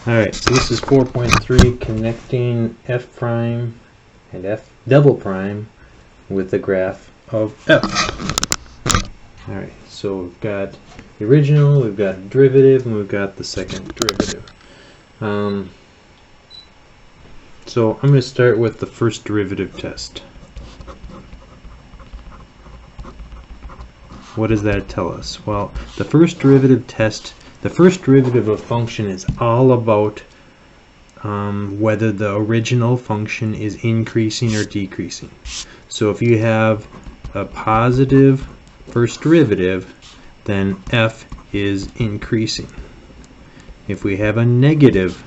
Alright, so this is 4.3, connecting f prime and f double prime with the graph of f. Alright, so we've got the original, we've got derivative, and we've got the second derivative. So I'm going to start with the first derivative test. What does that tell us? Well, the first derivative test, the first derivative of function is all about whether the original function is increasing or decreasing. So if you have a positive first derivative, then f is increasing. If we have a negative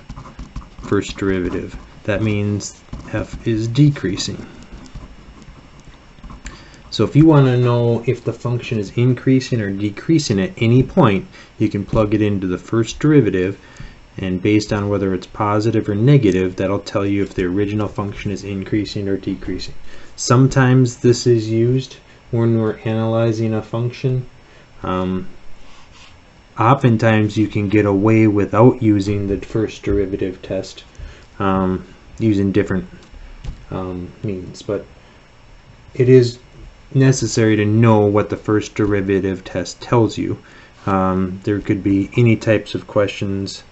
first derivative, that means f is decreasing. So if you want to know if the function is increasing or decreasing at any point, you can plug it into the first derivative, and based on whether it's positive or negative, that'll tell you if the original function is increasing or decreasing. Sometimes this is used when we're analyzing a function. Oftentimes you can get away without using the first derivative test, using different means, but it is necessary to know what the first derivative test tells you. There could be any types of questions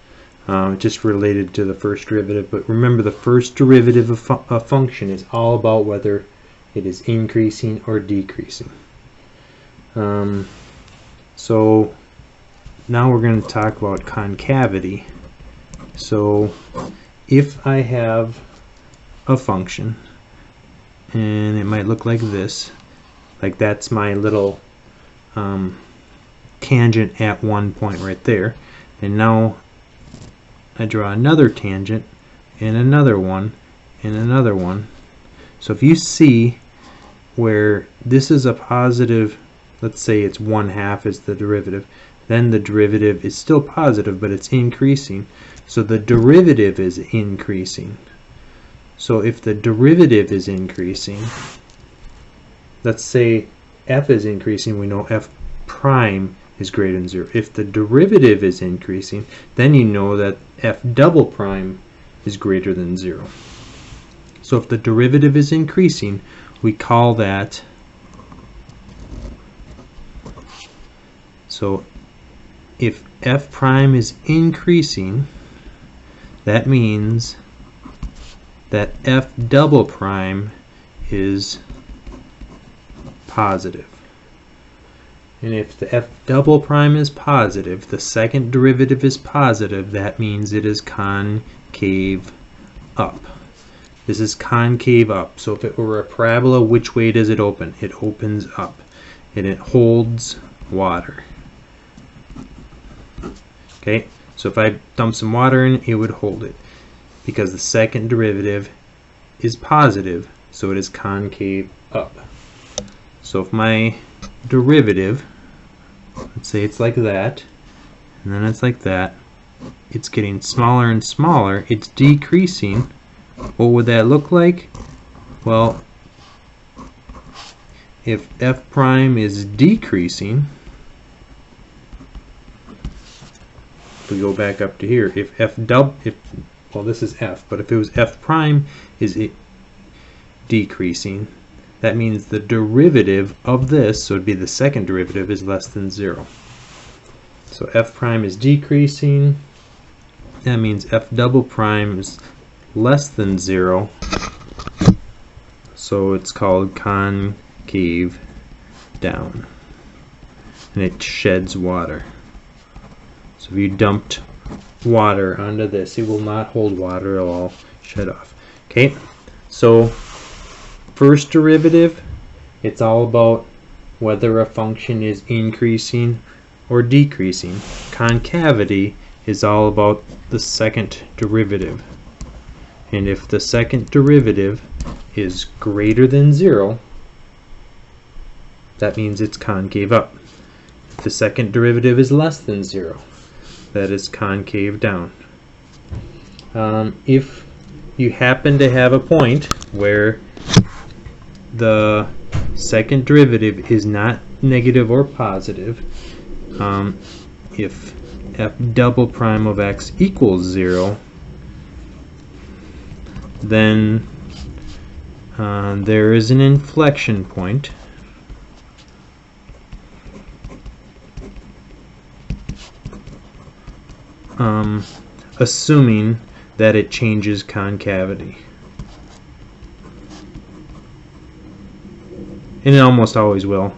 just related to the first derivative, but remember, the first derivative of a function is all about whether it is increasing or decreasing. So now we're going to talk about concavity. So if I have a function, and it might look like this, like that's my little tangent at one point right there, and now I draw another tangent and another one and another one. So if you see where this is a positive, let's say it's 1/2 is the derivative, then the derivative is still positive, but it's increasing, so the derivative is increasing. So if the derivative is increasing, let's say f is increasing, we know f prime is greater than 0. If the derivative is increasing, then you know that f double prime is greater than 0. So if the derivative is increasing, we call that, so if f prime is increasing, that means that f double prime is positive. And if the f double prime is positive, the second derivative is positive, that means it is concave up. This is concave up. So if it were a parabola, which way does it open? It opens up, and it holds water. Okay, so if I dump some water in, it would hold it, because the second derivative is positive, so it is concave up. So if my derivative, let's say it's like that, and then it's like that, it's getting smaller and smaller, it's decreasing. What would that look like? Well, if f prime is decreasing, if we go back up to here, if well, this is f, but if it was f prime is decreasing, that means the derivative of this, so it would be the second derivative, is less than 0. So f prime is decreasing, that means f double prime is less than 0, so it's called concave down, and it sheds water. So if you dumped water onto this, it will not hold water, it'll all shed off. Okay, so first derivative, it's all about whether a function is increasing or decreasing. Concavity is all about the second derivative. And if the second derivative is greater than 0, that means it's concave up. If the second derivative is less than 0, that is concave down. If you happen to have a point where the second derivative is not negative or positive, if f double prime of x equals 0, then there is an inflection point assuming that it changes concavity. And it almost always will.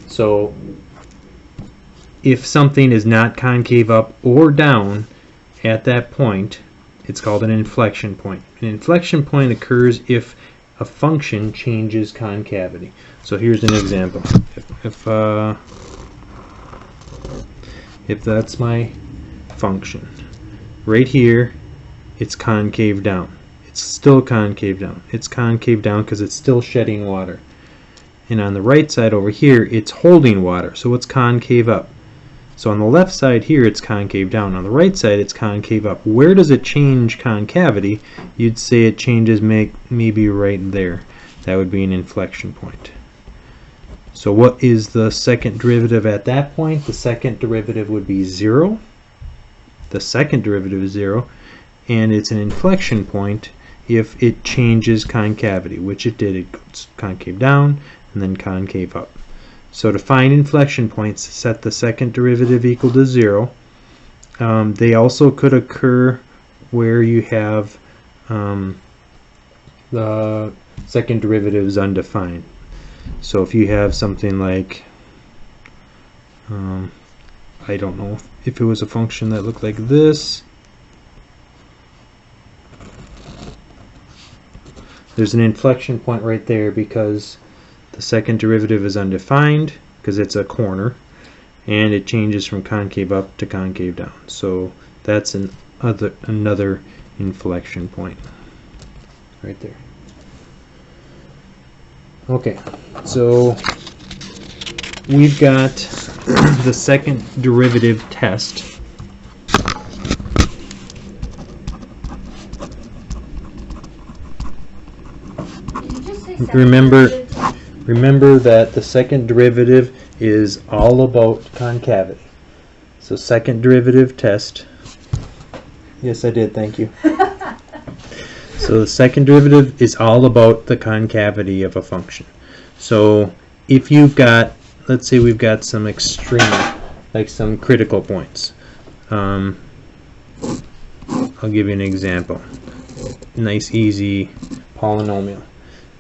So if something is not concave up or down at that point, it's called an inflection point. An inflection point occurs if a function changes concavity. So here's an example. If that's my function, right here it's concave down. It's still concave down. It's concave down because it's still shedding water. And on the right side over here it's holding water, so it's concave up. So on the left side here it's concave down. On the right side it's concave up. Where does it change concavity? You'd say it changes maybe right there. That would be an inflection point. So what is the second derivative at that point? The second derivative would be 0. The second derivative is 0, and it's an inflection point if it changes concavity, which it did. It goes concave down and then concave up. So to find inflection points, set the second derivative equal to 0. They also could occur where you have the second derivative is undefined. So if you have something like, I don't know, if it was a function that looked like this, there's an inflection point right there because the second derivative is undefined because it's a corner, and it changes from concave up to concave down. So that's another inflection point right there. Okay, so we've got the second derivative test. Remember that the second derivative is all about concavity. So second derivative test. Yes, I did, thank you. So the second derivative is all about the concavity of a function. So if you've got, let's say we've got some extreme, like some critical points. I'll give you an example. Nice, easy polynomial.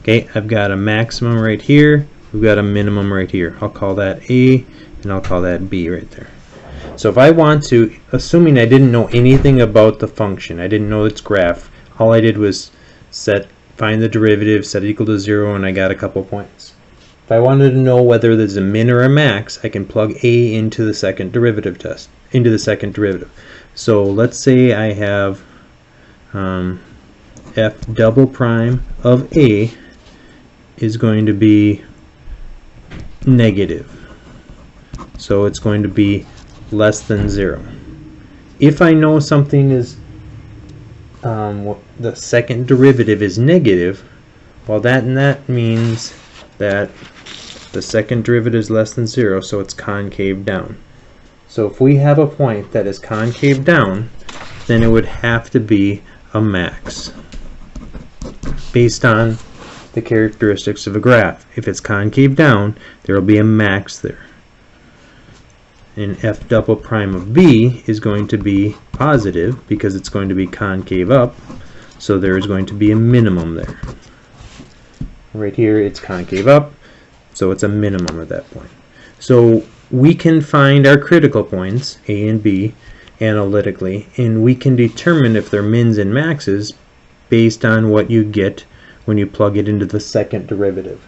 Okay, I've got a maximum right here. We've got a minimum right here. I'll call that A, and I'll call that B right there. So if I want to, assuming I didn't know anything about the function, I didn't know its graph, all I did was find the derivative, set it equal to 0, and I got a couple points. If I wanted to know whether there's a min or a max, I can plug A into the second derivative test, into the second derivative. So let's say I have f double prime of A is going to be negative. So it's going to be less than 0. If I know something is the second derivative is negative, well that means that the second derivative is less than 0, so it's concave down. So if we have a point that is concave down, then it would have to be a max based on the characteristics of a graph. If it's concave down, there will be a max there. And f double prime of B is going to be positive because it's going to be concave up, so there is going to be a minimum there. Right here it's concave up, so it's a minimum at that point. So we can find our critical points, A and B, analytically, and we can determine if they're mins and maxes based on what you get when you plug it into the second derivative.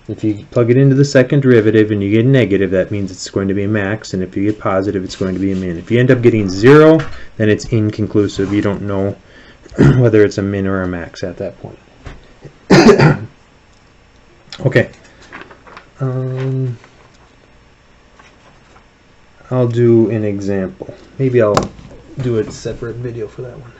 If you plug it into the second derivative and you get negative, that means it's going to be a max, and if you get positive, it's going to be a min. If you end up getting 0, then it's inconclusive. You don't know whether it's a min or a max at that point. Okay. I'll do an example. Maybe I'll do a separate video for that one.